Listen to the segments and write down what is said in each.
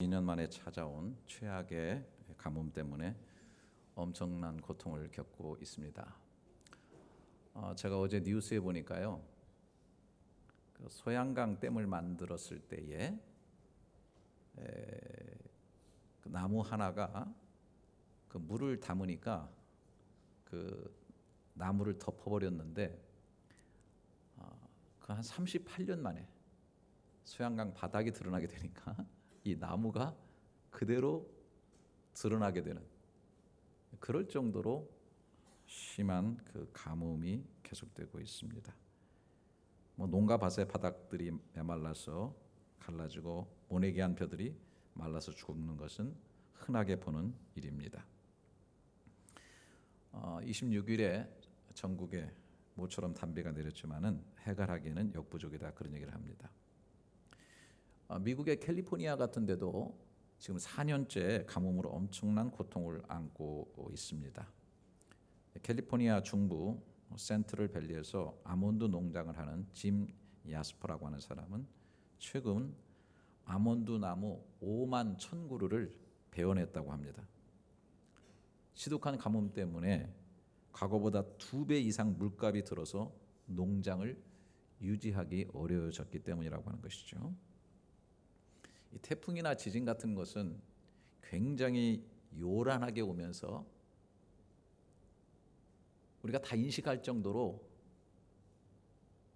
2년 만에 찾아온 최악의 가뭄 때문에 엄청난 고통을 겪고 있습니다. 제가 어제 뉴스에 보니까요, 그 소양강 댐을 만들었을 때에 그 나무 하나가 그 물을 담으니까 그 나무를 덮어버렸는데 그 한 38년 만에 소양강 바닥이 드러나게 되니까 이 나무가 그대로 드러나게 되는, 그럴 정도로 심한 그 가뭄이 계속되고 있습니다. 농가 밭의 바닥들이 메말라서 갈라지고 모내기한 벼들이 말라서 죽는 것은 흔하게 보는 일입니다. 26일에 전국에 모처럼 단비가 내렸지만은 해갈하기에는 역부족이다, 그런 얘기를 합니다. 미국의 캘리포니아 같은 데도 지금 4년째 가뭄으로 엄청난 고통을 안고 있습니다. 캘리포니아 중부 센트럴 밸리에서 아몬드 농장을 하는 짐 야스퍼라고 하는 사람은 최근 아몬드 나무 5만 1,000그루를 베어냈다고 합니다. 지독한 가뭄 때문에 과거보다 2배 이상 물값이 들어서 농장을 유지하기 어려워졌기 때문이라고 하는 것이죠. 이 태풍이나 지진 같은 것은 굉장히 요란하게 오면서 우리가 다 인식할 정도로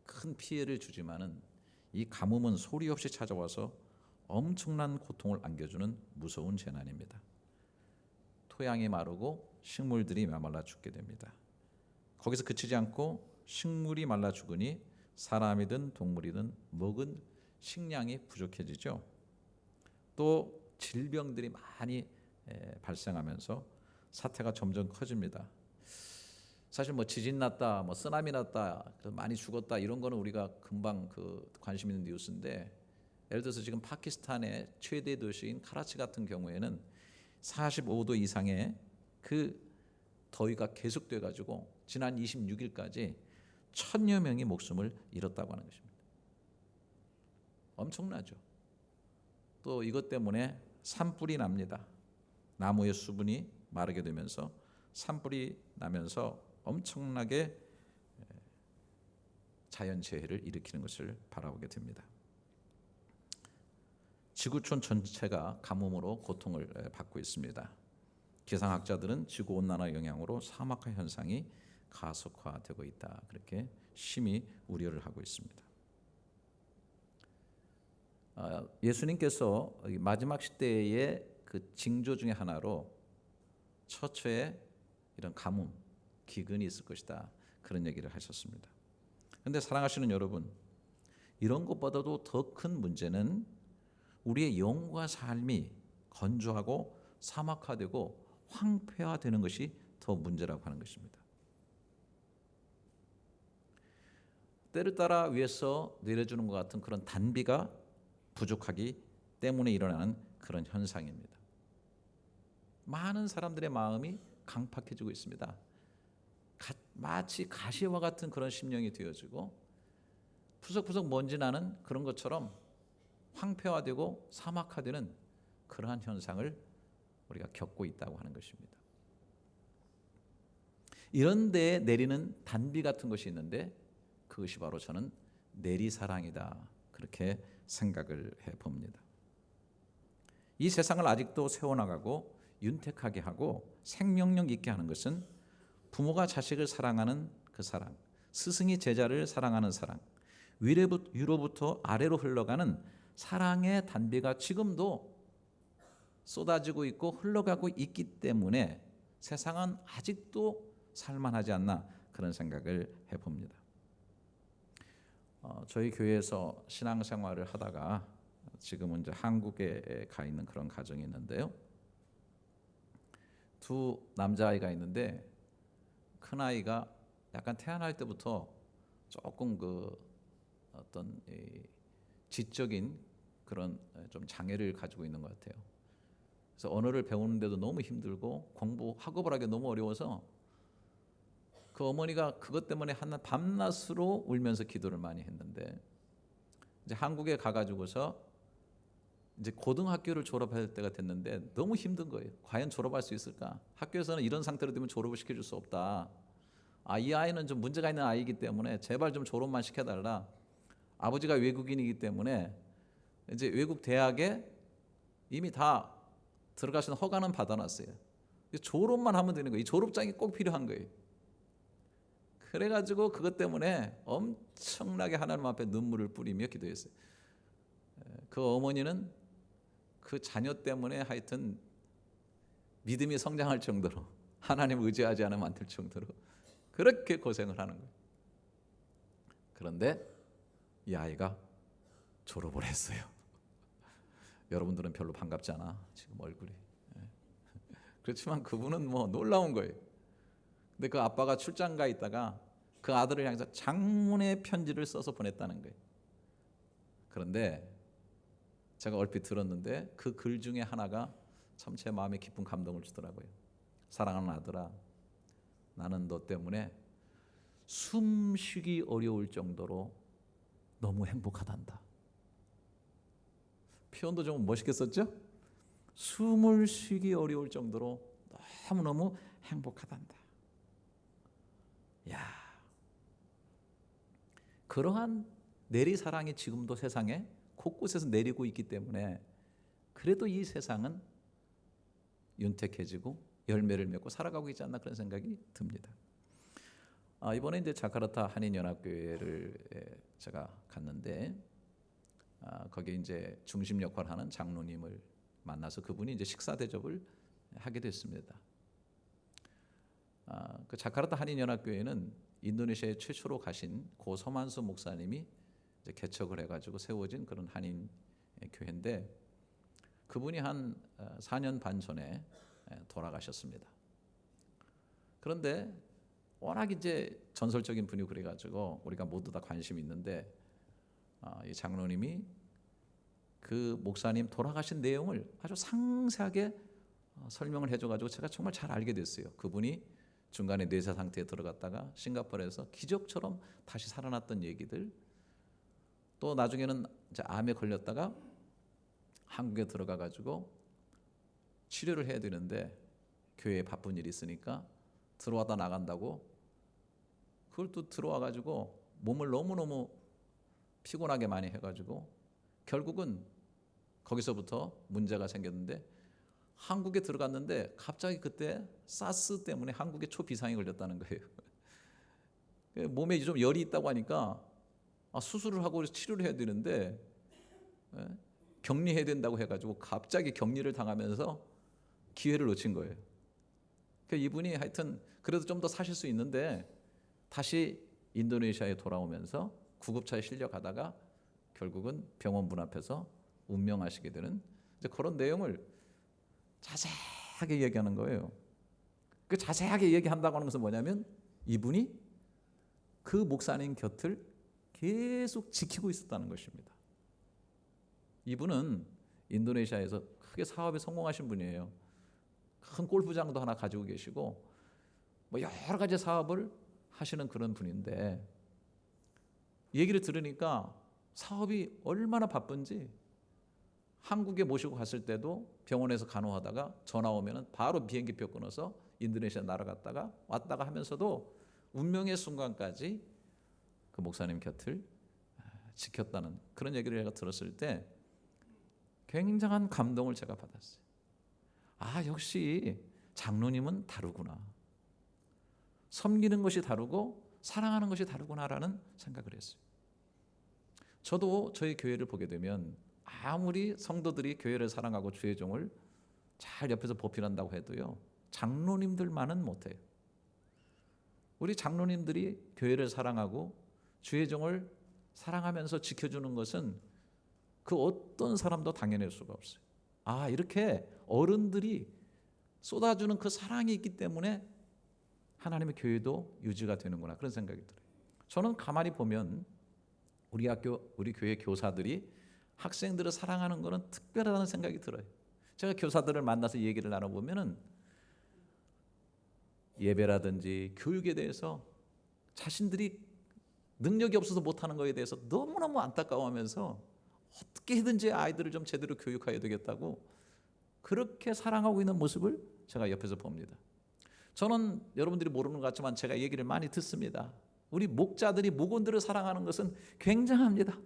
큰 피해를 주지만은 이 가뭄은 소리 없이 찾아와서 엄청난 고통을 안겨주는 무서운 재난입니다. 토양이 마르고 식물들이 메말라 죽게 됩니다. 거기서 그치지 않고 식물이 말라 죽으니 사람이든 동물이든 먹은 식량이 부족해지죠. 또 질병들이 많이 발생하면서 사태가 점점 커집니다. 사실 지진 났다, 쓰나미 났다, 많이 죽었다, 이런 거는 우리가 금방 관심 있는 뉴스인데, 예를 들어서 지금 파키스탄의 최대 도시인 카라치 같은 경우에는 45도 이상의 그 더위가 계속돼 가지고 지난 26일까지 1,000여 명이 목숨을 잃었다고 하는 것입니다. 엄청나죠. 또 이것 때문에 산불이 납니다. 나무의 수분이 마르게 되면서 산불이 나면서 엄청나게 자연재해를 일으키는 것을 바라보게 됩니다. 지구촌 전체가 가뭄으로 고통을 받고 있습니다. 기상학자들은 지구온난화 영향으로 사막화 현상이 가속화되고 있다, 그렇게 심히 우려를 하고 있습니다. 예수님께서 마지막 시대의 그 징조 중에 하나로 처처에 이런 가뭄, 기근이 있을 것이다, 그런 얘기를 하셨습니다. 그런데 사랑하시는 여러분, 이런 것보다도 더 큰 문제는 우리의 영과 삶이 건조하고 사막화되고 황폐화되는 것이 더 문제라고 하는 것입니다. 때를 따라 위에서 내려주는 것 같은 그런 단비가 부족하기 때문에 일어나는 그런 현상입니다. 많은 사람들의 마음이 강팍해지고 있습니다. 마치 가시와 같은 그런 심령이 되어지고 푸석푸석 먼지 나는 그런 것처럼 황폐화되고 사막화되는 그러한 현상을 우리가 겪고 있다고 하는 것입니다. 이런 데에 내리는 단비 같은 것이 있는데 그것이 바로 저는 내리사랑이다, 그렇게 생각을 해봅니다. 이 세상을 아직도 세워나가고 윤택하게 하고 생명력 있게 하는 것은 부모가 자식을 사랑하는 그 사랑, 스승이 제자를 사랑하는 사랑, 위로부터 아래로 흘러가는 사랑의 단비가 지금도 쏟아지고 있고 흘러가고 있기 때문에 세상은 아직도 살만하지 않나, 그런 생각을 해봅니다. 저희 교회에서 신앙생활을 하다가 지금은 이제 한국에 가 있는 그런 가정이 있는데요. 두 남자아이가 있는데 큰아이가 약간 태어날 때부터 조금 어떤 지적인 그런 좀 장애를 가지고 있는 것 같아요. 그래서 언어를 배우는데도 너무 힘들고 공부 학업을 하기 너무 어려워서 그 어머니가 그것 때문에 밤낮으로 울면서 기도를 많이 했는데, 이제 한국에 가가지고서 이제 고등학교를 졸업할 때가 됐는데 너무 힘든 거예요. 과연 졸업할 수 있을까? 학교에서는 이런 상태로 되면 졸업을 시켜줄 수 없다. 이 아이는 좀 문제가 있는 아이이기 때문에 제발 좀 졸업만 시켜달라. 아버지가 외국인이기 때문에 이제 외국 대학에 이미 다 들어갈 수 있는 허가는 받아놨어요. 졸업만 하면 되는 거예요. 이 졸업장이 꼭 필요한 거예요. 그래가지고 그것 때문에 엄청나게 하나님 앞에 눈물을 뿌리며 기도했어요. 그 어머니는 그 자녀 때문에 하여튼 믿음이 성장할 정도로 하나님 의지하지 않으면 안 될 정도로 그렇게 고생을 하는 거예요. 그런데 이 아이가 졸업을 했어요. 여러분들은 별로 반갑지 않아 지금 얼굴이. 그렇지만 그분은 뭐 놀라운 거예요. 근데 그 아빠가 출장 가 있다가 그 아들을 향해서 장문의 편지를 써서 보냈다는 거예요. 그런데 제가 얼핏 들었는데 그 글 중에 하나가 참 제 마음에 깊은 감동을 주더라고요. 사랑하는 아들아, 나는 너 때문에 숨 쉬기 어려울 정도로 너무 행복하단다. 표현도 좀 멋있게 썼죠? 숨을 쉬기 어려울 정도로 너무너무 행복하단다. 야, 그러한 내리사랑이 지금도 세상에 곳곳에서 내리고 있기 때문에 그래도 이 세상은 윤택해지고 열매를 맺고 살아가고 있지 않나 그런 생각이 듭니다. 이번에 이제 자카르타 한인연합교회를 제가 갔는데 거기에 이제 중심 역할을 하는 장로님을 만나서 그분이 이제 식사 대접을 하게 됐습니다. 그 자카르타 한인연합교회는 인도네시아에 최초로 가신 고 서만수 목사님이 이제 개척을 해가지고 세워진 그런 한인 교회인데 그분이 한 4년 반 전에 돌아가셨습니다. 그런데 워낙 이제 전설적인 분이고 그래가지고 우리가 모두 다 관심이 있는데 이 장로님이 그 목사님 돌아가신 내용을 아주 상세하게 설명을 해줘가지고 제가 정말 잘 알게 됐어요. 그분이 중간에 뇌사 상태에 들어갔다가 싱가포르에서 기적처럼 다시 살아났던 얘기들, 또 나중에는 이제 암에 걸렸다가 한국에 들어가가지고 치료를 해야 되는데 교회에 바쁜 일이 있으니까 들어왔다 나간다고 그걸 또 들어와가지고 몸을 너무너무 피곤하게 많이 해가지고 결국은 거기서부터 문제가 생겼는데 한국에 들어갔는데 갑자기 그때 사스 때문에 한국에 초비상이 걸렸다는 거예요. 몸에 좀 열이 있다고 하니까 수술을 하고 치료를 해야 되는데 격리해야 된다고 해가지고 갑자기 격리를 당하면서 기회를 놓친 거예요. 그러니까 이분이 하여튼 그래도 좀 더 사실 수 있는데 다시 인도네시아에 돌아오면서 구급차에 실려가다가 결국은 병원 문 앞에서 운명하시게 되는 이제 그런 내용을 자세하게 얘기하는 거예요. 그 자세하게 얘기한다고 하는 것은 뭐냐면 이분이 그 목사님 곁을 계속 지키고 있었다는 것입니다. 이분은 인도네시아에서 크게 사업에 성공하신 분이에요. 큰 골프장도 하나 가지고 계시고 뭐 여러 가지 사업을 하시는 그런 분인데 얘기를 들으니까 사업이 얼마나 바쁜지 한국에 모시고 갔을 때도 병원에서 간호하다가 전화 오면은 바로 비행기표 끊어서 인도네시아 날아갔다가 왔다가 하면서도 운명의 순간까지 그 목사님 곁을 지켰다는 그런 얘기를 제가 들었을 때 굉장한 감동을 제가 받았어요. 역시 장로님은 다르구나. 섬기는 것이 다르고 사랑하는 것이 다르구나라는 생각을 했어요. 저도 저희 교회를 보게 되면 아무리 성도들이 교회를 사랑하고 주의 종을 잘 옆에서 보필한다고 해도요, 장로님들만은 못해요. 우리 장로님들이 교회를 사랑하고 주의 종을 사랑하면서 지켜주는 것은 그 어떤 사람도 당해낼 수가 없어요. 이렇게 어른들이 쏟아주는 그 사랑이 있기 때문에 하나님의 교회도 유지가 되는구나 그런 생각이 들어요. 저는 가만히 보면 우리 교회 교사들이 학생들을 사랑하는 것은 특별하다는 생각이 들어요. 제가 교사들을 만나서 얘기를 나눠보면은 예배라든지 교육에 대해서 자신들이 능력이 없어서 못하는 것에 대해서 너무너무 안타까워하면서 어떻게 해든지 아이들을 좀 제대로 교육해야 되겠다고 그렇게 사랑하고 있는 모습을 제가 옆에서 봅니다. 저는 여러분들이 모르는 것 같지만 제가 얘기를 많이 듣습니다. 우리 목자들이 목원들을 사랑하는 것은 굉장합니다.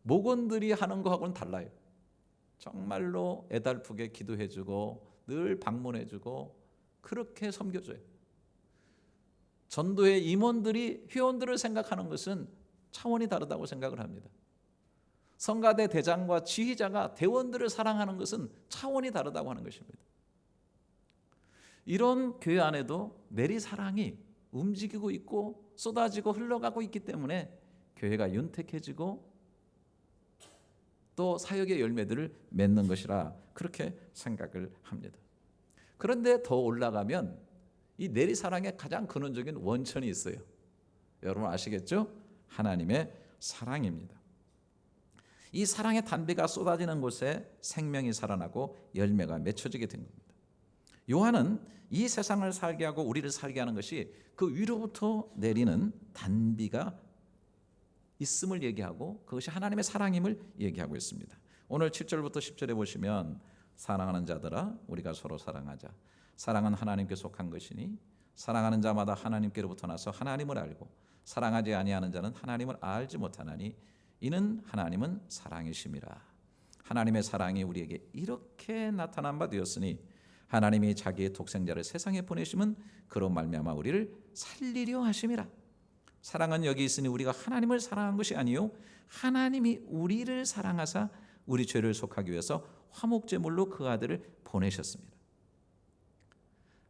목원들이 하는 거하고는 달라요. 정말로 애달프게 기도해주고 늘 방문해주고 그렇게 섬겨줘요. 전도의 임원들이 회원들을 생각하는 것은 차원이 다르다고 생각을 합니다. 성가대 대장과 지휘자가 대원들을 사랑하는 것은 차원이 다르다고 하는 것입니다. 이런 교회 안에도 내리사랑이 움직이고 있고 쏟아지고 흘러가고 있기 때문에 교회가 윤택해지고 또 사역의 열매들을 맺는 것이라 그렇게 생각을 합니다. 그런데 더 올라가면 이 내리사랑의 가장 근원적인 원천이 있어요. 여러분 아시겠죠? 하나님의 사랑입니다. 이 사랑의 단비가 쏟아지는 곳에 생명이 살아나고 열매가 맺혀지게 된 겁니다. 요한은 이 세상을 살게 하고 우리를 살게 하는 것이 그 위로부터 내리는 단비가 있음을 얘기하고 그것이 하나님의 사랑임을 얘기하고 있습니다. 오늘 7절부터 10절에 보시면 사랑하는 자들아 우리가 서로 사랑하자. 사랑은 하나님께 속한 것이니 사랑하는 자마다 하나님께로부터 나서 하나님을 알고 사랑하지 아니하는 자는 하나님을 알지 못하나니 이는 하나님은 사랑이심이라. 하나님의 사랑이 우리에게 이렇게 나타난 바 되었으니 하나님이 자기의 독생자를 세상에 보내심은 그로 말미암아 우리를 살리려 하심이라. 사랑은 여기 있으니 우리가 하나님을 사랑한 것이 아니요 하나님이 우리를 사랑하사 우리 죄를 속하기 위해서 화목제물로 그 아들을 보내셨습니다.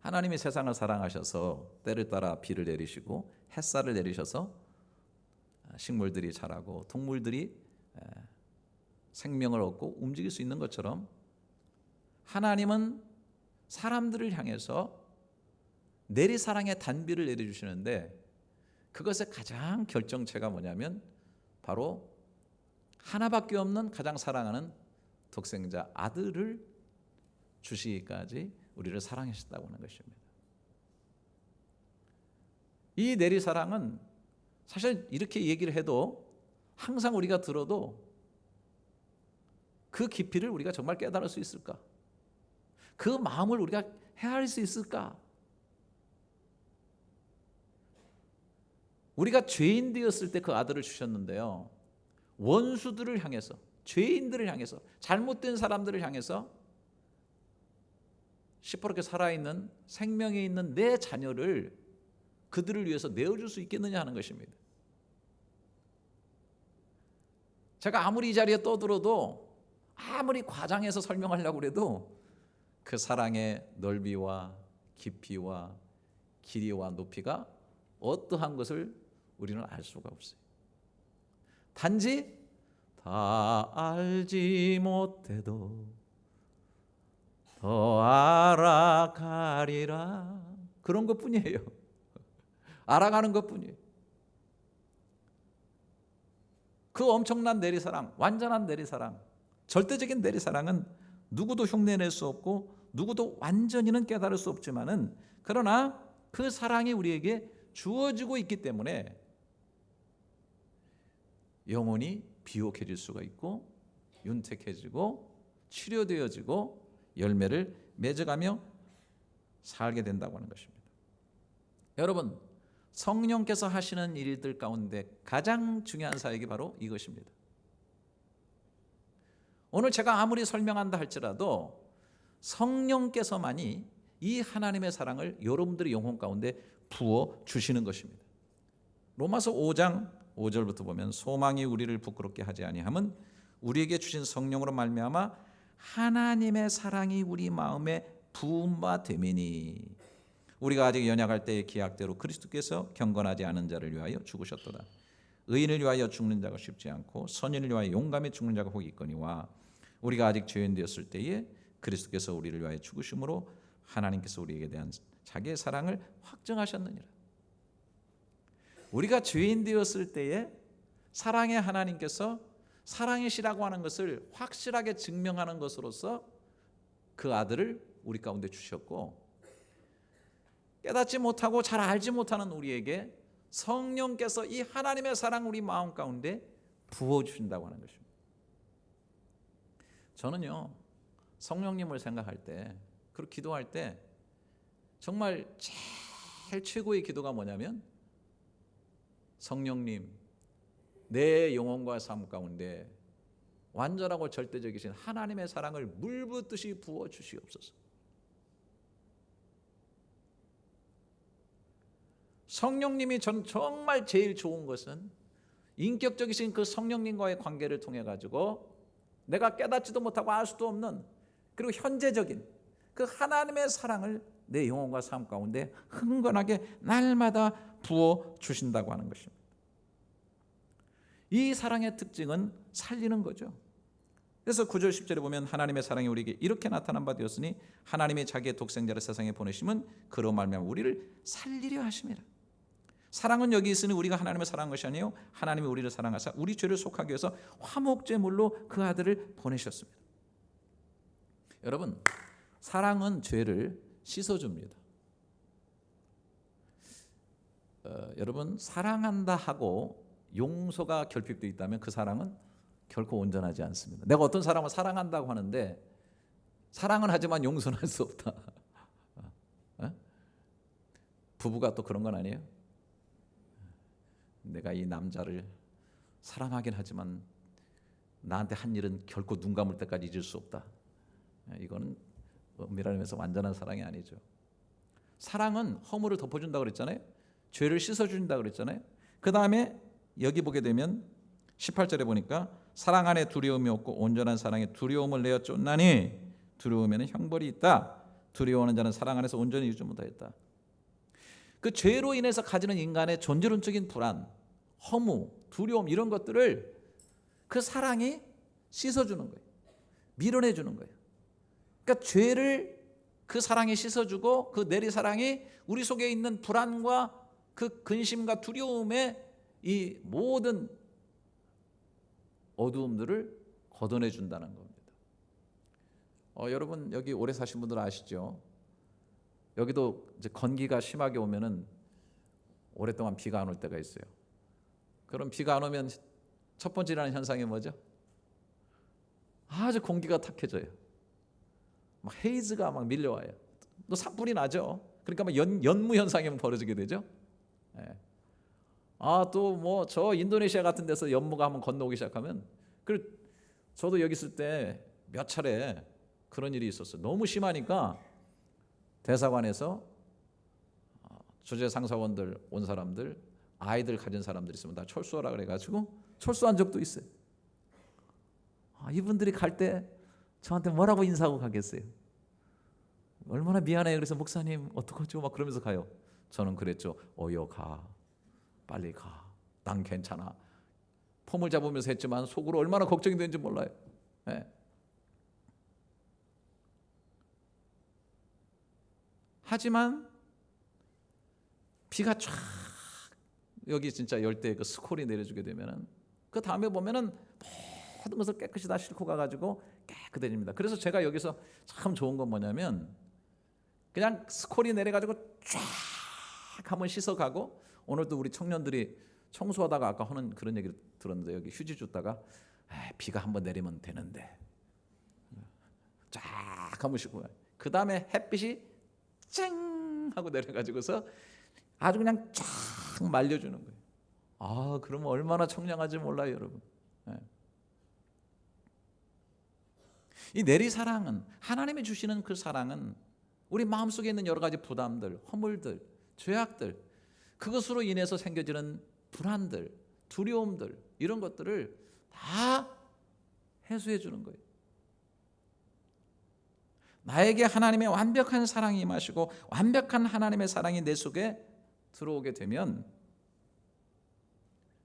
하나님이 세상을 사랑하셔서 때를 따라 비를 내리시고 햇살을 내리셔서 식물들이 자라고 동물들이 생명을 얻고 움직일 수 있는 것처럼 하나님은 사람들을 향해서 내리사랑의 단비를 내려주시는데 그것의 가장 결정체가 뭐냐면 바로 하나밖에 없는 가장 사랑하는 독생자 아들을 주시기까지 우리를 사랑하셨다고 하는 것입니다. 이 내리사랑은 사실 이렇게 얘기를 해도 항상 우리가 들어도 그 깊이를 우리가 정말 깨달을 수 있을까? 그 마음을 우리가 헤아릴 수 있을까? 우리가 죄인 되었을 때 그 아들을 주셨는데요. 원수들을 향해서, 죄인들을 향해서, 잘못된 사람들을 향해서 시퍼렇게 살아있는 생명에 있는 내 자녀를 그들을 위해서 내어줄 수 있겠느냐 하는 것입니다. 제가 아무리 이 자리에 떠들어도 아무리 과장해서 설명하려고 해도 그 사랑의 넓이와 깊이와 길이와 높이가 어떠한 것을 우리는 알 수가 없어요. 단지 다 알지 못해도 더 알아가리라 그런 것뿐이에요. 알아가는 것뿐이에요. 그 엄청난 내리사랑, 완전한 내리사랑, 절대적인 내리사랑은 누구도 흉내낼 수 없고 누구도 완전히는 깨달을 수 없지만은 그러나 그 사랑이 우리에게 주어지고 있기 때문에 영혼이 비옥해질 수가 있고 윤택해지고 치료되어지고 열매를 맺어가며 살게 된다고 하는 것입니다. 여러분, 성령께서 하시는 일들 가운데 가장 중요한 사역이 바로 이것입니다. 오늘 제가 아무리 설명한다 할지라도 성령께서만이 이 하나님의 사랑을 여러분들의 영혼 가운데 부어 주시는 것입니다. 로마서 5장 5절부터 보면 소망이 우리를 부끄럽게 하지 아니함은 우리에게 주신 성령으로 말미암아 하나님의 사랑이 우리 마음에 부은 바 됨이니 우리가 아직 연약할 때의 기약대로 그리스도께서 경건하지 않은 자를 위하여 죽으셨도다. 의인을 위하여 죽는 자가 쉽지 않고 선인을 위하여 용감히 죽는 자가 혹 있거니와 우리가 아직 죄인 되었을 때에 그리스도께서 우리를 위하여 죽으심으로 하나님께서 우리에게 대한 자기의 사랑을 확증하셨느니라. 우리가 죄인 되었을 때에 사랑의 하나님께서 사랑이시라고 하는 것을 확실하게 증명하는 것으로서 그 아들을 우리 가운데 주셨고 깨닫지 못하고 잘 알지 못하는 우리에게 성령께서 이 하나님의 사랑 우리 마음 가운데 부어주신다고 하는 것입니다. 저는요, 성령님을 생각할 때, 그리고 기도할 때 정말 제일 최고의 기도가 뭐냐면, 성령님, 내 영혼과 삶 가운데 완전하고 절대적이신 하나님의 사랑을 물붓듯이 부어주시옵소서. 성령님이 전 정말 제일 좋은 것은 인격적이신 그 성령님과의 관계를 통해 가지고 내가 깨닫지도 못하고 알 수도 없는, 그리고 현재적인 그 하나님의 사랑을 내 영혼과 삶 가운데 흥건하게 날마다 부어 주신다고 하는 것입니다. 이 사랑의 특징은 살리는 거죠. 그래서 9절 10절에 보면 하나님의 사랑이 우리에게 이렇게 나타난 바 되었으니 하나님이 자기의 독생자를 세상에 보내심은 그로 말미암아 우리를 살리려 하심이라. 사랑은 여기 있으니 우리가 하나님을 사랑한 것이 아니요 하나님이 우리를 사랑하사 우리 죄를 속하기 위해서 화목제물로 그 아들을 보내셨습니다. 여러분, 사랑은 죄를 씻어줍니다. 여러분, 사랑한다 하고 용서가 결핍되어 있다면 그 사랑은 결코 온전하지 않습니다. 내가 어떤 사람을 사랑한다고 하는데 사랑은 하지만 용서는 할 수 없다. 부부가 또 그런 건 아니에요? 내가 이 남자를 사랑하긴 하지만 나한테 한 일은 결코 눈 감을 때까지 잊을 수 없다. 이거는 엄밀한 의미에서 완전한 사랑이 아니죠. 사랑은 허물을 덮어준다고 그랬잖아요. 죄를 씻어준다고 그랬잖아요. 그 다음에 여기 보게 되면 18절에 보니까 사랑 안에 두려움이 없고 온전한 사랑에 두려움을 내어 쫓나니 두려움에는 형벌이 있다. 두려워하는 자는 사랑 안에서 온전히 유지 못하였다. 그 죄로 인해서 가지는 인간의 존재론적인 불안, 허무, 두려움 이런 것들을 그 사랑이 씻어주는 거예요. 밀어내주는 거예요. 그러니까 죄를 그 사랑이 씻어주고 그 내리사랑이 우리 속에 있는 불안과 그 근심과 두려움의 이 모든 어두움들을 걷어내준다는 겁니다. 여러분 여기 오래 사신 분들 아시죠? 여기도 이제 건기가 심하게 오면은 오랫동안 비가 안 올 때가 있어요. 그럼 비가 안 오면 첫 번째 일어나는 현상이 뭐죠? 아주 공기가 탁해져요. 막 헤이즈가 막 밀려와요. 또 산불이 나죠. 그러니까 막 연무 현상이 벌어지게 되죠. 예. 또 뭐 저 인도네시아 같은 데서 연무가 한번 건너오기 시작하면, 저도 여기 있을 때 몇 차례 그런 일이 있었어요. 너무 심하니까 대사관에서 주재 상사원들 온 사람들, 아이들 가진 사람들 있으면 다 철수하라 그래가지고 철수한 적도 있어요. 이분들이 갈 때 저한테 뭐라고 인사하고 가겠어요? 얼마나 미안해요. 그래서 목사님 어떡하죠? 막 그러면서 가요. 저는 그랬죠. 가, 빨리 가. 난 괜찮아. 폼을 잡으면서 했지만 속으로 얼마나 걱정이 되는지 몰라요. 네. 하지만 비가 쫙 여기 진짜 열대 그 스콜이 내려주게 되면은 그 다음에 보면은 모든 것을 깨끗이 다 싣고 가가지고 깨끗해집니다. 그래서 제가 여기서 참 좋은 건 뭐냐면 그냥 스콜이 내려가지고 쫙 한번 씻어가고, 오늘도 우리 청년들이 청소하다가 아까 하는 그런 얘기를 들었는데 여기 휴지 줬다가 비가 한번 내리면 되는데 쫙 한번 씻고 그 다음에 햇빛이 쨍 하고 내려가지고서 아주 그냥 쫙 말려주는 거예요. 그러면 얼마나 청량한지 몰라요, 여러분. 이 내리사랑은, 하나님이 주시는 그 사랑은 우리 마음속에 있는 여러 가지 부담들, 허물들, 죄악들, 그것으로 인해서 생겨지는 불안들, 두려움들, 이런 것들을 다 해소해 주는 거예요. 나에게 하나님의 완벽한 사랑이 임하시고 완벽한 하나님의 사랑이 내 속에 들어오게 되면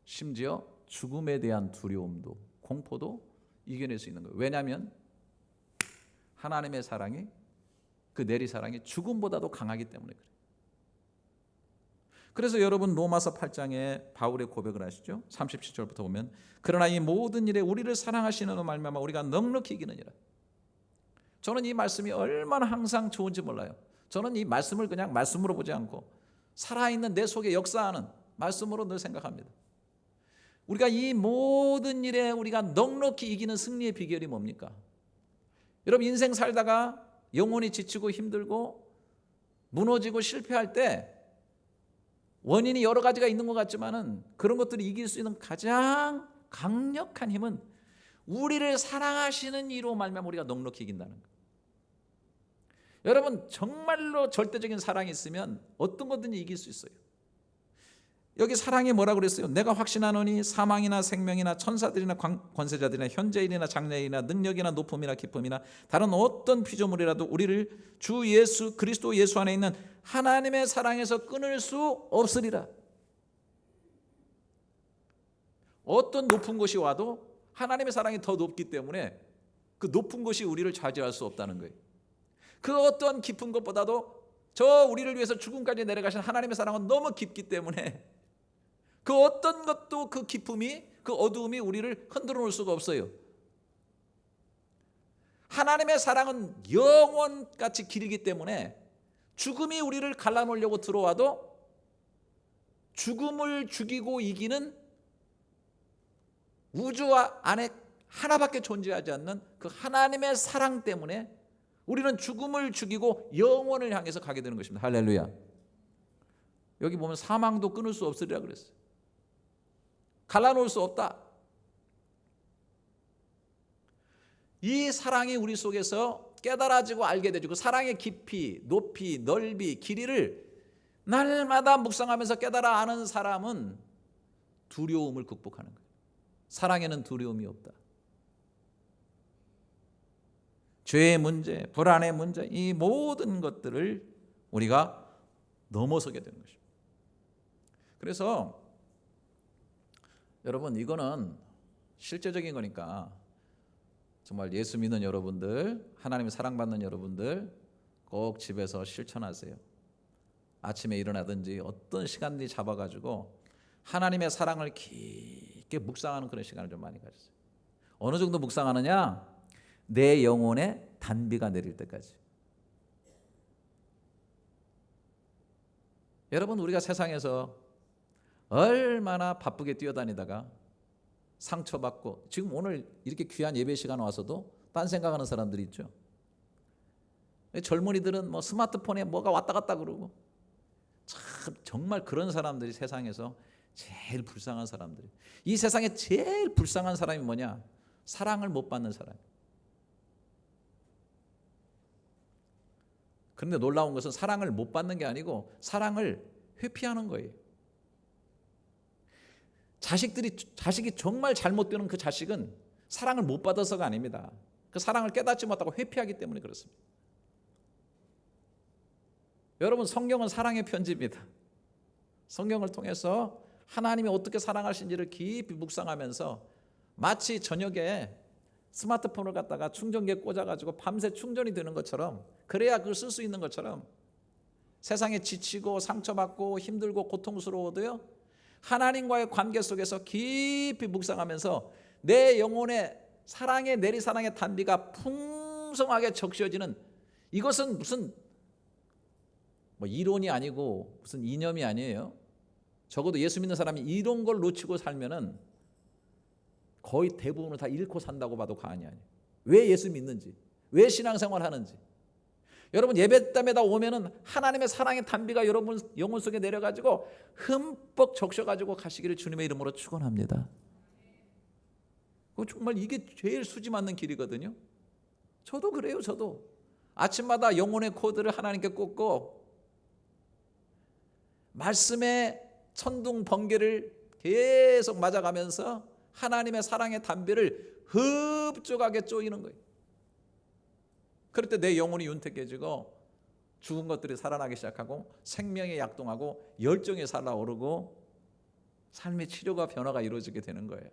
심지어 죽음에 대한 두려움도, 공포도 이겨낼 수 있는 거예요. 왜냐하면 하나님의 사랑이, 그 내리사랑이 죽음보다도 강하기 때문에 그래요. 그래서 여러분 로마서 8장에 바울의 고백을 하시죠. 37절부터 보면 그러나 이 모든 일에 우리를 사랑하시는 말미암아 우리가 넉넉히 이기느니라. 저는 이 말씀이 얼마나 항상 좋은지 몰라요. 저는 이 말씀을 그냥 말씀으로 보지 않고 살아있는 내 속에 역사하는 말씀으로 늘 생각합니다. 우리가 이 모든 일에 우리가 넉넉히 이기는 승리의 비결이 뭡니까? 여러분, 인생 살다가 영혼이 지치고 힘들고 무너지고 실패할 때 원인이 여러 가지가 있는 것 같지만은 그런 것들을 이길 수 있는 가장 강력한 힘은 우리를 사랑하시는 이로 말미암아 우리가 넉넉히 이긴다는 거예요. 여러분, 정말로 절대적인 사랑이 있으면 어떤 것든지 이길 수 있어요. 여기 사랑이 뭐라고 그랬어요? 내가 확신하노니 사망이나 생명이나 천사들이나 권세자들이나 현재일이나 장래일이나 능력이나 높음이나 기쁨이나 다른 어떤 피조물이라도 우리를 주 예수 그리스도 예수 안에 있는 하나님의 사랑에서 끊을 수 없으리라. 어떤 높은 것이 와도 하나님의 사랑이 더 높기 때문에 그 높은 것이 우리를 좌지할 수 없다는 거예요. 그 어떤 깊은 것보다도 저 우리를 위해서 죽음까지 내려가신 하나님의 사랑은 너무 깊기 때문에 그 어떤 것도 그 기쁨이, 그 어두움이 우리를 흔들어 놓을 수가 없어요. 하나님의 사랑은 영원같이 길기 때문에 죽음이 우리를 갈라놓으려고 들어와도 죽음을 죽이고 이기는 우주 안에 하나밖에 존재하지 않는 그 하나님의 사랑 때문에 우리는 죽음을 죽이고 영원을 향해서 가게 되는 것입니다. 할렐루야. 여기 보면 사망도 끊을 수 없으리라 그랬어요. 갈라놓을 수 없다. 이 사랑이 우리 속에서 깨달아지고 알게 되죠. 그 사랑의 깊이, 높이, 넓이, 길이를 날마다 묵상하면서 깨달아 아는 사람은 두려움을 극복하는 거예요. 사랑에는 두려움이 없다. 죄의 문제, 불안의 문제, 이 모든 것들을 우리가 넘어서게 되는 것입니다. 그래서 여러분, 이거는 실제적인 거니까 정말 예수 믿는 여러분들, 하나님의 사랑받는 여러분들 꼭 집에서 실천하세요. 아침에 일어나든지 어떤 시간들이 잡아가지고 하나님의 사랑을 깊게 묵상하는 그런 시간을 좀 많이 가지세요. 어느 정도 묵상하느냐? 내 영혼에 단비가 내릴 때까지. 여러분, 우리가 세상에서 얼마나 바쁘게 뛰어다니다가 상처받고, 지금 오늘 이렇게 귀한 예배 시간 와서도 딴 생각하는 사람들이 있죠. 젊은이들은 뭐 스마트폰에 뭐가 왔다 갔다 그러고, 참 정말 그런 사람들이 세상에서 제일 불쌍한 사람들이. 이 세상에 제일 불쌍한 사람이 뭐냐? 사랑을 못 받는 사람. 그런데 놀라운 것은 사랑을 못 받는 게 아니고 사랑을 회피하는 거예요. 자식이 정말 잘못되는 그 자식은 사랑을 못 받아서가 아닙니다. 그 사랑을 깨닫지 못하고 회피하기 때문에 그렇습니다. 여러분, 성경은 사랑의 편지입니다. 성경을 통해서 하나님이 어떻게 사랑하신지를 깊이 묵상하면서 마치 저녁에 스마트폰을 갖다가 충전기에 꽂아가지고 밤새 충전이 되는 것처럼, 그래야 그걸 쓸 수 있는 것처럼 세상에 지치고 상처받고 힘들고 고통스러워도요, 하나님과의 관계 속에서 깊이 묵상하면서 내 영혼의 사랑의 내리사랑의 단비가 풍성하게 적셔지는, 이것은 무슨 뭐 이론이 아니고 무슨 이념이 아니에요. 적어도 예수 믿는 사람이 이런 걸 놓치고 살면은 거의 대부분을 다 잃고 산다고 봐도 과언이 아니에요. 왜 예수 믿는지, 왜 신앙생활 하는지. 여러분, 예배담에다 오면은 하나님의 사랑의 단비가 여러분 영혼 속에 내려가지고 흠뻑 적셔가지고 가시기를 주님의 이름으로 축원합니다. 정말 이게 제일 수지 맞는 길이거든요. 저도 그래요. 저도 아침마다 영혼의 코드를 하나님께 꽂고 말씀의 천둥 번개를 계속 맞아가면서 하나님의 사랑의 단비를 흡족하게 쪼이는 거예요. 그럴 때 내 영혼이 윤택해지고 죽은 것들이 살아나기 시작하고 생명에 약동하고 열정이 살아오르고 삶의 치료가 변화가 이루어지게 되는 거예요.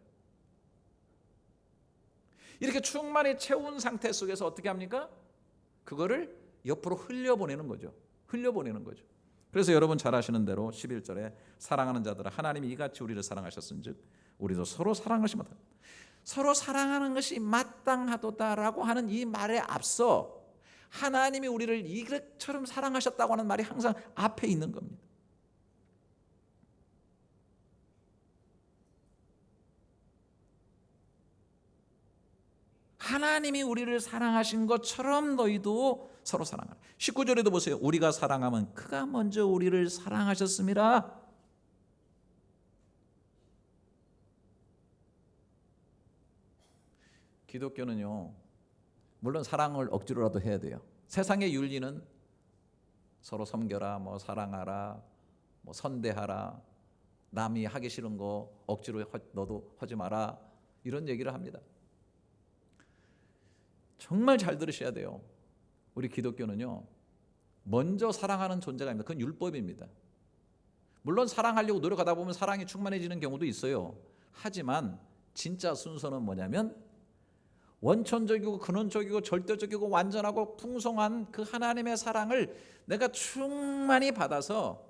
이렇게 충만히 채운 상태 속에서 어떻게 합니까? 그거를 옆으로 흘려보내는 거죠. 흘려보내는 거죠. 그래서 여러분 잘 아시는 대로 11절에 사랑하는 자들아 하나님이 이같이 우리를 사랑하셨은즉 우리도 서로 사랑하시면 합니다. 서로 사랑하는 것이 마땅하도다라고 하는 이 말에 앞서 하나님이 우리를 이것처럼 사랑하셨다고 하는 말이 항상 앞에 있는 겁니다. 하나님이 우리를 사랑하신 것처럼 너희도 서로 사랑하라. 19절에도 보세요. 우리가 사랑하면 그가 먼저 우리를 사랑하셨습니다. 기독교는요, 물론 사랑을 억지로라도 해야 돼요. 세상의 윤리는 서로 섬겨라, 뭐 사랑하라, 뭐 선대하라, 남이 하기 싫은 거 억지로 너도 하지 마라, 이런 얘기를 합니다. 정말 잘 들으셔야 돼요. 우리 기독교는요, 먼저 사랑하는 존재가 아닙니다. 그건 율법입니다. 물론 사랑하려고 노력하다 보면 사랑이 충만해지는 경우도 있어요. 하지만 진짜 순서는 뭐냐면 원천적이고 근원적이고 절대적이고 완전하고 풍성한 그 하나님의 사랑을 내가 충만히 받아서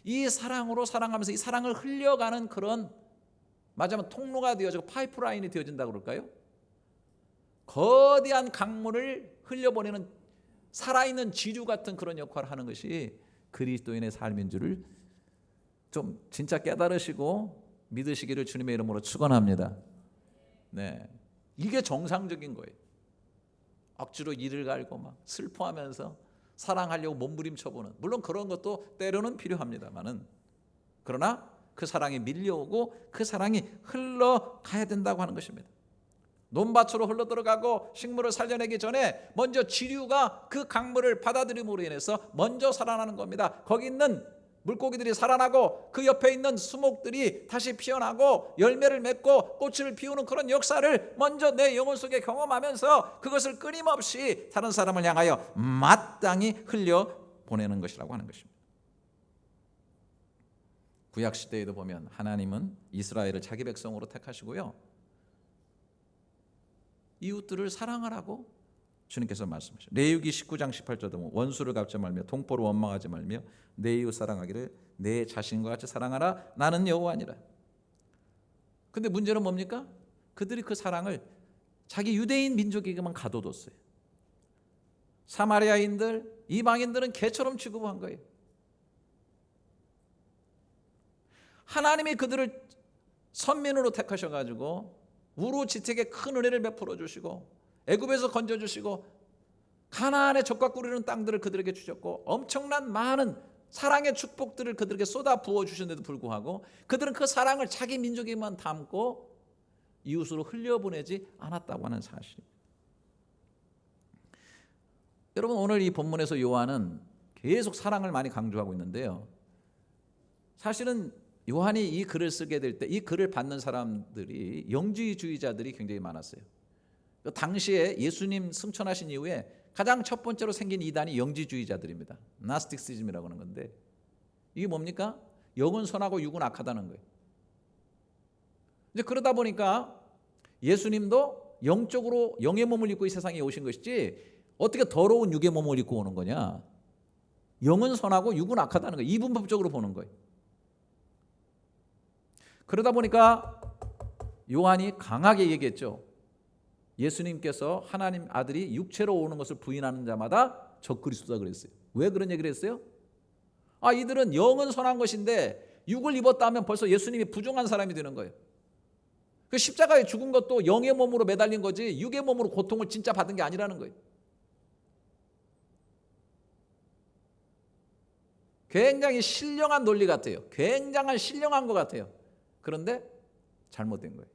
이 사랑으로 사랑하면서 이 사랑을 흘려가는 그런, 맞으면 통로가 되어지고 파이프라인이 되어진다고 그럴까요? 거대한 강물을 흘려보내는 살아있는 지류 같은 그런 역할을 하는 것이 그리스도인의 삶인 줄을 좀 진짜 깨달으시고 믿으시기를 주님의 이름으로 축원합니다. 네, 이게 정상적인 거예요. 억지로 이를 갈고 막 슬퍼하면서 사랑하려고 몸부림쳐보는, 물론 그런 것도 때로는 필요합니다만은, 그러나 그 사랑이 밀려오고 그 사랑이 흘러가야 된다고 하는 것입니다. 논밭으로 흘러들어가고 식물을 살려내기 전에 먼저 지류가 그 강물을 받아들임으로 인해서 먼저 살아나는 겁니다. 거기 있는 물고기들이 살아나고 그 옆에 있는 수목들이 다시 피어나고 열매를 맺고 꽃을 피우는 그런 역사를 먼저 내 영혼 속에 경험하면서 그것을 끊임없이 다른 사람을 향하여 마땅히 흘려보내는 것이라고 하는 것입니다. 구약시대에도 보면 하나님은 이스라엘을 자기 백성으로 택하시고요, 이웃들을 사랑하라고 주님께서 말씀하시죠. 레위기 19장 18절도 보면 원수를 갚지 말며 동포를 원망하지 말며 내 이웃 사랑하기를 내 자신과 같이 사랑하라. 나는 여호와니라. 근데 문제는 뭡니까? 그들이 그 사랑을 자기 유대인 민족에게만 가둬뒀어요. 사마리아인들, 이방인들은 개처럼 취급한 거예요. 하나님이 그들을 선민으로 택하셔가지고 우루지택에 큰 은혜를 베풀어 주시고 애굽에서 건져 주시고 가나안의 젖과 꿀이는 땅들을 그들에게 주셨고 엄청난 많은 사랑의 축복들을 그들에게 쏟아 부어 주셨는데도 불구하고 그들은 그 사랑을 자기 민족에만 담고 이웃으로 흘려보내지 않았다고 하는 사실. 여러분, 오늘 이 본문에서 요한은 계속 사랑을 많이 강조하고 있는데요, 사실은 요한이 이 글을 쓰게 될 때 이 글을 받는 사람들이 영지주의자들이 굉장히 많았어요. 당시에 예수님 승천하신 이후에 가장 첫 번째로 생긴 이단이 영지주의자들입니다. 나스틱시즘이라고 하는 건데, 이게 뭡니까? 영은 선하고 육은 악하다는 거예요. 이제 그러다 보니까 예수님도 영적으로 영의 몸을 입고 이 세상에 오신 것이지 어떻게 더러운 육의 몸을 입고 오는 거냐? 영은 선하고 육은 악하다는 거예요. 이분법적으로 보는 거예요. 그러다 보니까 요한이 강하게 얘기했죠. 예수님께서 하나님 아들이 육체로 오는 것을 부인하는 자마다 적그리스도다 그랬어요. 왜 그런 얘기를 했어요? 이들은 영은 선한 것인데 육을 입었다 하면 벌써 예수님이 부정한 사람이 되는 거예요. 그 십자가에 죽은 것도 영의 몸으로 매달린 거지 육의 몸으로 고통을 진짜 받은 게 아니라는 거예요. 굉장히 신령한 논리 같아요. 굉장한 신령한 것 같아요. 그런데 잘못된 거예요.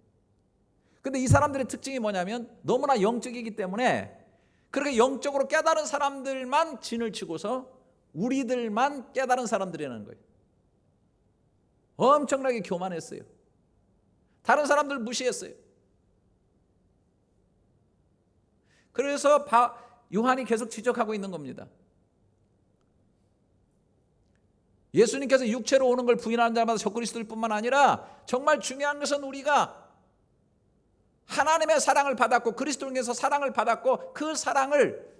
근데 이 사람들의 특징이 뭐냐면 너무나 영적이기 때문에 그렇게 영적으로 깨달은 사람들만 진을 치고서 우리들만 깨달은 사람들이라는 거예요. 엄청나게 교만했어요. 다른 사람들 무시했어요. 그래서 요한이 계속 지적하고 있는 겁니다. 예수님께서 육체로 오는 걸 부인하는 자마다 적그리스도일 뿐만 아니라 정말 중요한 것은 우리가 하나님의 사랑을 받았고 그리스도인께서 사랑을 받았고 그 사랑을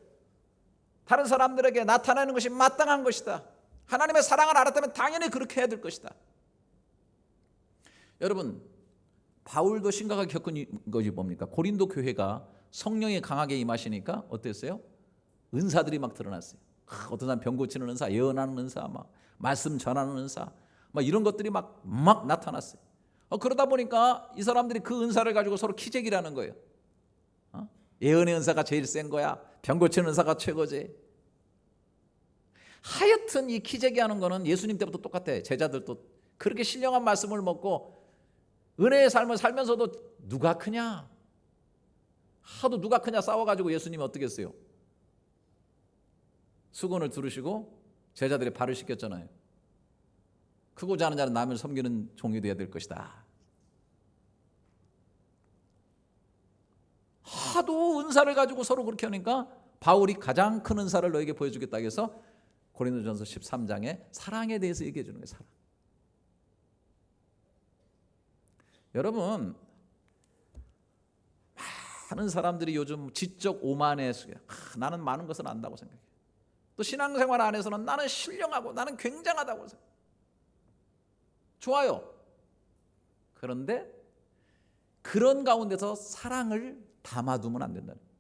다른 사람들에게 나타내는 것이 마땅한 것이다. 하나님의 사랑을 알았다면 당연히 그렇게 해야 될 것이다. 여러분, 바울도 심각하게 겪은 것이 뭡니까? 고린도 교회가 성령이 강하게 임하시니까 어땠어요? 은사들이 막 드러났어요. 어떤 사람 병 고치는 은사, 예언하는 은사, 막 말씀 전하는 은사, 막 이런 것들이 막 나타났어요. 그러다 보니까 이 사람들이 그 은사를 가지고 서로 키재기라는 거예요. 예언의 은사가 제일 센 거야. 병 고치는 은사가 최고지. 하여튼 이 기재기하는 거는 예수님 때부터 똑같아. 제자들도 그렇게 신령한 말씀을 먹고 은혜의 삶을 살면서도 누가 크냐? 하도 누가 크냐 싸워가지고 예수님이 어떻게 했어요? 수건을 두르시고 제자들이 발을 씻겼잖아요. 크고자 하는 자는 남을 섬기는 종이 되어야 될 것이다. 하도 은사를 가지고 서로 그렇게 하니까 바울이 가장 큰 은사를 너에게 보여주겠다 해서 고린도전서 13장에 사랑에 대해서 얘기해 주는 거예요. 사랑. 여러분, 많은 사람들이 요즘 지적 오만에 나는 많은 것을 안다고 생각해요. 또 신앙생활 안에서는 나는 신령하고 나는 굉장하다고 생각해요. 좋아요. 그런데 그런 가운데서 사랑을 담아두면 안 된다는 거예요.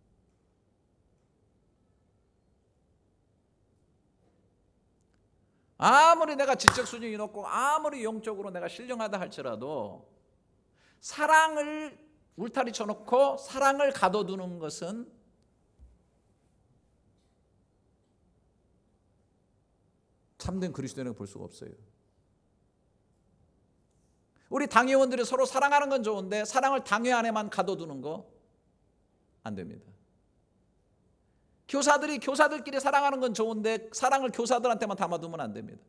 아무리 내가 지적 수준이 높고 아무리 영적으로 내가 신령하다 할지라도 사랑을 울타리 쳐놓고 사랑을 가둬두는 것은 참된 그리스도인을 볼 수가 없어요. 우리 당회원들이 서로 사랑하는 건 좋은데 사랑을 당회 안에만 가둬두는 거 안 됩니다. 교사들이 교사들끼리 사랑하는 건 좋은데 사랑을 교사들한테만 담아두면 안 됩니다.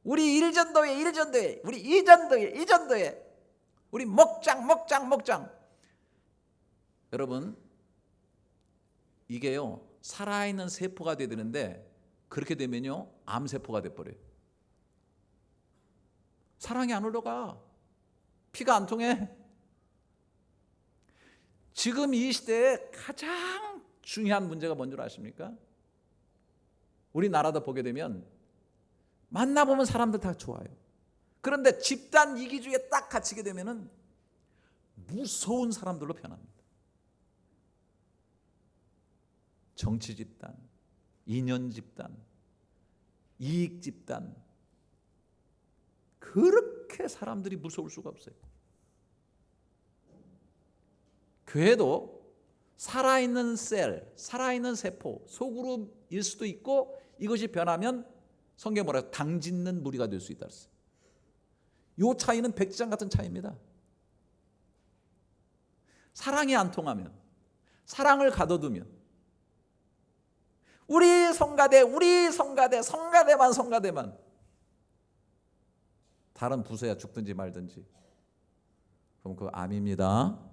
우리 일전도회 우리 이전도회 우리 목장 여러분, 이게요 살아있는 세포가 돼야 되는데 그렇게 되면요 암세포가 돼버려요. 사랑이 안 흘러가. 피가 안 통해. 지금 이 시대에 가장 중요한 문제가 뭔 줄 아십니까? 우리나라도 보게 되면 만나보면 사람들 다 좋아요. 그런데 집단 이기주의에 딱 갇히게 되면은 무서운 사람들로 변합니다. 정치 집단, 인연 집단, 이익 집단, 그렇게 사람들이 무서울 수가 없어요. 교회도 살아있는 셀, 살아있는 세포, 소그룹일 수도 있고 이것이 변하면 성경에 뭐라고 해요? 당짓는 무리가 될 수 있다 그랬어요. 이 차이는 백지장 같은 차이입니다. 사랑이 안 통하면, 사랑을 가둬두면 우리 성가대만 다른 부서야 죽든지 말든지 그럼 그거 암입니다.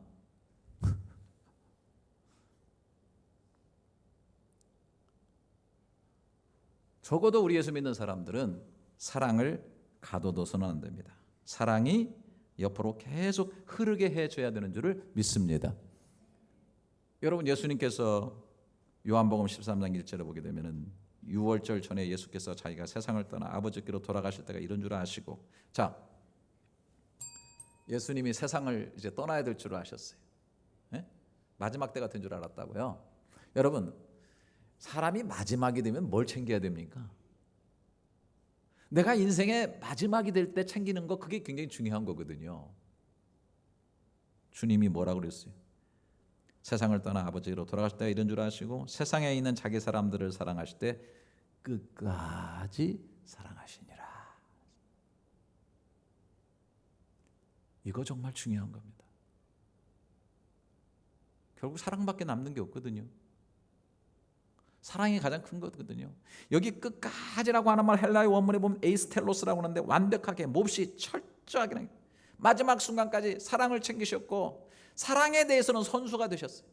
적어도 우리 예수 믿는 사람들은 사랑을 가둬둬서는 안 됩니다. 사랑이 옆으로 계속 흐르게 해줘야 되는 줄을 믿습니다. 여러분, 예수님께서 요한복음 13장 1절에 보게 되면은 유월절 전에 예수께서 자기가 세상을 떠나 아버지께로 돌아가실 때가 이런 줄 아시고, 자, 예수님이 세상을 이제 떠나야 될 줄 아셨어요. 네? 마지막 때가 된 줄 알았다고요. 여러분, 사람이 마지막이 되면 뭘 챙겨야 됩니까? 내가 인생의 마지막이 될 때 챙기는 거, 그게 굉장히 중요한 거거든요. 주님이 뭐라고 그랬어요? 세상을 떠나 아버지로 돌아가실 때가 이런 줄 아시고 세상에 있는 자기 사람들을 사랑하실 때 끝까지 사랑하시니라. 이거 정말 중요한 겁니다. 결국 사랑밖에 남는 게 없거든요. 사랑이 가장 큰 거거든요. 여기 끝까지라고 하는 말 헬라의 원문에 보면 에이스텔로스라고 하는데 완벽하게 몹시 철저하게 마지막 순간까지 사랑을 챙기셨고 사랑에 대해서는 선수가 되셨어요.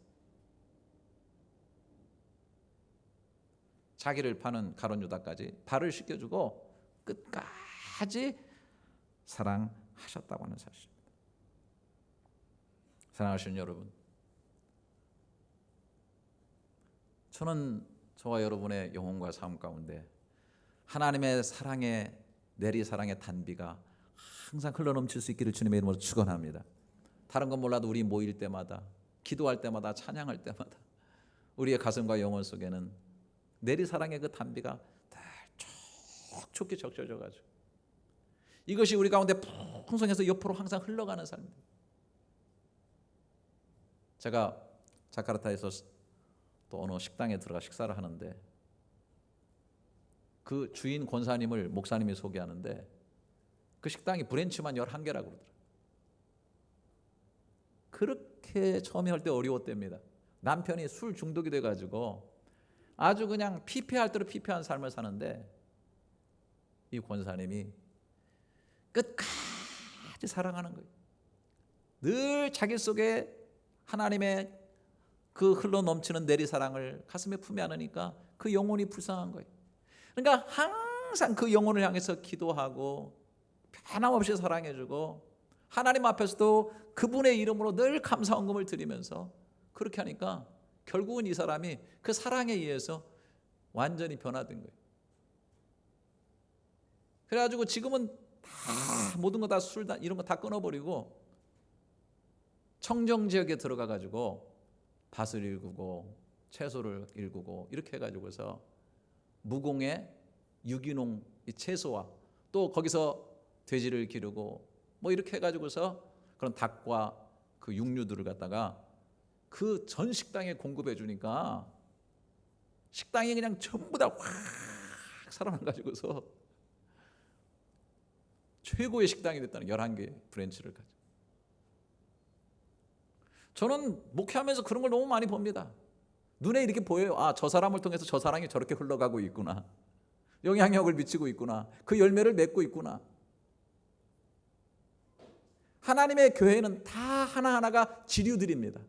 자기를 파는 가룟 유다까지 발을 씻겨주고 끝까지 사랑하셨다고 하는 사실입니다. 사랑하시는 여러분, 저는 저와 여러분의 영혼과 삶 가운데 하나님의 사랑의 내리사랑의 단비가 항상 흘러넘칠 수 있기를 주님의 이름으로 축원합니다. 다른 건 몰라도 우리 모일 때마다, 기도할 때마다, 찬양할 때마다 우리의 가슴과 영혼 속에는 내리사랑의 그 단비가 촉촉히 적셔져가지고 이것이 우리 가운데 풍성해서 옆으로 항상 흘러가는 삶입니다. 제가 자카르타에서 또 어느 식당에 들어가 식사를 하는데 그 주인 권사님을 목사님이 소개하는데 그 식당이 브랜치만 11개라고 그러더라고요. 그렇게 처음에 할 때 어려웠답니다. 남편이 술 중독이 돼가지고 아주 그냥 피폐할 대로 피폐한 삶을 사는데 이 권사님이 끝까지 사랑하는 거예요. 늘 자기 속에 하나님의 그 흘러 넘치는 내리사랑을 가슴에 품에 안으니까 그 영혼이 불쌍한 거예요. 그러니까 항상 그 영혼을 향해서 기도하고 변함없이 사랑해주고 하나님 앞에서도 그분의 이름으로 늘 감사헌금을 드리면서 그렇게 하니까 결국은 이 사람이 그 사랑에 의해서 완전히 변화된 거예요. 그래가지고 지금은 다 모든 거 다 술 이런 거 다 끊어버리고 청정 지역에 들어가가지고 밭을 일구고 채소를 일구고 이렇게 해가지고서 무공의 유기농 채소와 또 거기서 돼지를 기르고 뭐 이렇게 해가지고서 그런 닭과 그 육류들을 갖다가 그 전 식당에 공급해 주니까 식당이 그냥 전부 다 확 살아나가지고서 최고의 식당이 됐다는 11개 브랜치를 가지고. 저는 목회하면서 그런 걸 너무 많이 봅니다. 눈에 이렇게 보여요. 아, 저 사람을 통해서 저 사랑이 저렇게 흘러가고 있구나. 영향력을 미치고 있구나. 그 열매를 맺고 있구나. 하나님의 교회는 다 하나하나가 지류들입니다.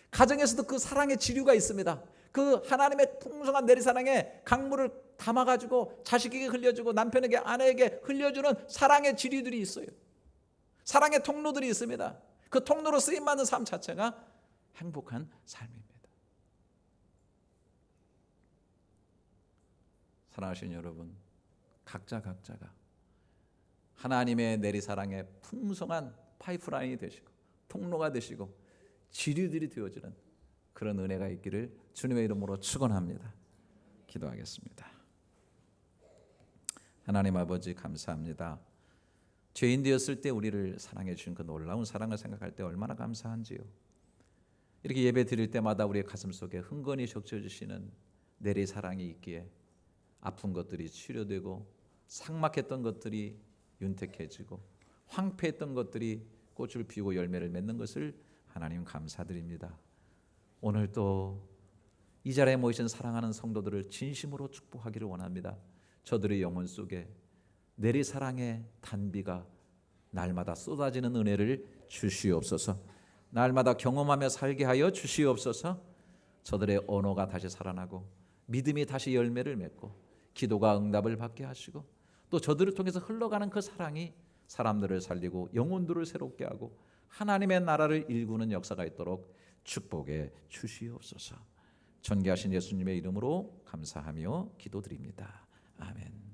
가정에서도 그 사랑의 지류가 있습니다. 그 하나님의 풍성한 내리사랑의 강물을 담아가지고 자식에게 흘려주고 남편에게 아내에게 흘려주는 사랑의 지류들이 있어요. 사랑의 통로들이 있습니다. 그 통로로 쓰임받는 삶 자체가 행복한 삶입니다. 사랑하시는 여러분, 각자가 하나님의 내리사랑의 풍성한 파이프라인이 되시고 통로가 되시고 지류들이 되어지는 그런 은혜가 있기를 주님의 이름으로 축원합니다. 기도하겠습니다. 하나님 아버지 감사합니다. 죄인 되었을 때 우리를 사랑해 주신 그 놀라운 사랑을 생각할 때 얼마나 감사한지요. 이렇게 예배 드릴 때마다 우리의 가슴 속에 흥건히 적셔주시는 내리 사랑이 있기에 아픈 것들이 치료되고 삭막했던 것들이 윤택해지고 황폐했던 것들이 꽃을 피우고 열매를 맺는 것을 하나님 감사드립니다. 오늘 또 이 자리에 모이신 사랑하는 성도들을 진심으로 축복하기를 원합니다. 저들의 영혼 속에 내리사랑의 단비가 날마다 쏟아지는 은혜를 주시옵소서. 날마다 경험하며 살게 하여 주시옵소서. 저들의 언어가 다시 살아나고 믿음이 다시 열매를 맺고 기도가 응답을 받게 하시고 또 저들을 통해서 흘러가는 그 사랑이 사람들을 살리고 영혼들을 새롭게 하고 하나님의 나라를 일구는 역사가 있도록 축복해 주시옵소서. 존귀하신 예수님의 이름으로 감사하며 기도드립니다. 아멘.